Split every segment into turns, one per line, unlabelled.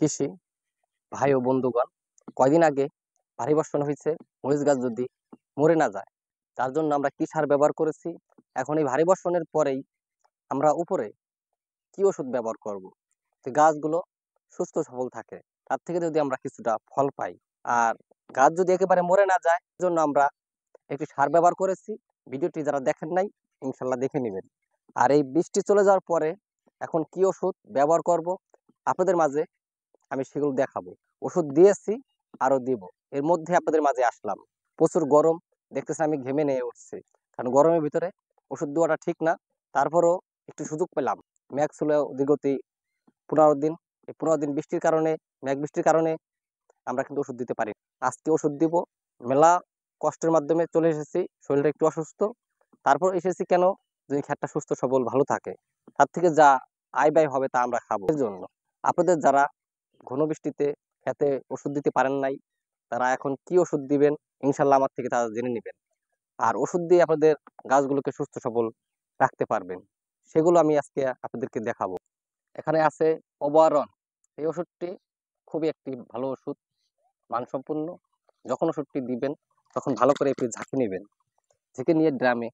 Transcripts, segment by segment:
কৃষি ভাই ও বন্ধুগণ, কয়দিন আগে ভারী বর্ষণ হয়েছে। মরিচ গাছ যদি মরে না যায়, তার জন্য আমরা কি সার ব্যবহার করেছি। এখন এই ভারী বর্ষণের পরেই আমরা উপরে কি ওষুধ ব্যবহার করব, যে গাছগুলো সুস্থ সবল থাকে, তার থেকে যদি আমরা কিছুটা ফল পাই। আর গাছ যদি একেবারে মরে না যায়, জন্য আমরা একটি সার ব্যবহার করেছি। ভিডিওটি যারা দেখেন নাই, ইনশাল্লাহ দেখে নেবেন। আর এই বৃষ্টি চলে যাওয়ার পরে এখন কি ওষুধ ব্যবহার করব আপনাদের মাঝে আমি সেগুলো দেখাবো। ওষুধ দিয়েছি, আরো দিব। এর মধ্যে আপনাদের মাঝে আসলাম, প্রচুর গরম, দেখতেছি আমি ঘেমে নিয়ে উঠছি, কারণ গরমের ভিতরে ওষুধ দেওয়াটা ঠিক না। তারপরও একটু সুযোগ পেলাম। মেঘ ছিল দীর্ঘতি 15 দিন। এই 15 দিন বৃষ্টির কারণে, মেঘ বৃষ্টির কারণে আমরা কিন্তু ওষুধ দিতে পারি। আজকে ওষুধ দিব। মেলা কষ্টের মাধ্যমে চলে এসেছি, শরীরটা একটু অসুস্থ। তারপর এসেছি কেন, যদি ক্ষেতটা সুস্থ সবল ভালো থাকে, তার থেকে যা আয় ব্যয় হবে তা আমরা খাবো। এর জন্য আপনাদের যারা ঘন বৃষ্টিতে খেতে ওষুধ দিতে পারেন নাই, তারা এখন কি ওষুধ দিবেন ইনশাল্লাহ আমার থেকে তারা জেনে নেবেন। আর ওষুধ দিয়ে আপনাদের গাছগুলোকে সুস্থ সবল রাখতে পারবেন, সেগুলো আমি আজকে আপনাদেরকে দেখাবো। এখানে আছে ওভারন। এই ওষুধটি খুবই একটি ভালো ওষুধ, মানসম্পন্ন। যখন ওষুধটি দিবেন তখন ভালো করে একটু ঝাঁকি নেবেন, ঝেঁকে নিয়ে ড্রামে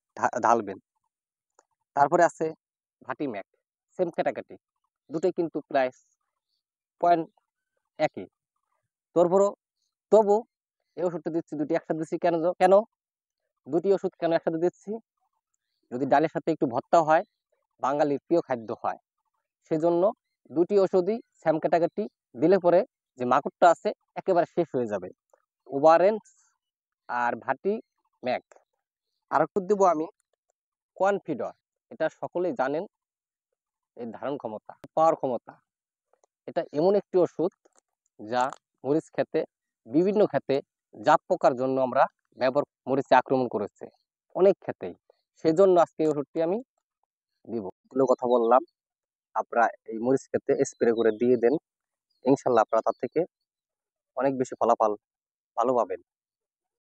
ঢালবেন। তারপরে আছে ভাটিম্যাক, সেম ক্যাটাকাটি, দুটোই কিন্তু প্রায় পয়েন্ট একই। তারপরও তবু এই ওষুধটা দিচ্ছি দুটি একসাথে দিচ্ছি কেন কেন দুটি ওষুধ কেন একসাথে দিচ্ছি, যদি ডালের সাথে একটু ভর্তা হয়, বাঙালির প্রিয় খাদ্য হয়, সেজন্য দুটি ওষুধই স্যাম ক্যাটাগরি দিলে পরে যে মাকড়টা আছে একেবারে শেষ হয়ে যাবে। ওভারেন্স আর ভাটি ম্যাক। আর একটু দেবো আমি কনফিডর। এটা সকলেই জানেন, এর ধারণ ক্ষমতা, পাওয়ার ক্ষমতা। এটা এমন একটি ওষুধ যা মরিচ খেতে, বিভিন্ন ক্ষেতে জাপ পোকার জন্য আমরা ব্যবহার, মরিচে আক্রমণ করেছে অনেক ক্ষেতেই, সেজন্য আজকে এই ওষুধটি আমি দিব। এগুলো কথা বললাম, আপনারা এই মরিচ খেতে স্প্রে করে দিয়ে দেন, ইনশাল্লাহ আপনারা তার থেকে অনেক বেশি ফলাফল ভালো পাবেন।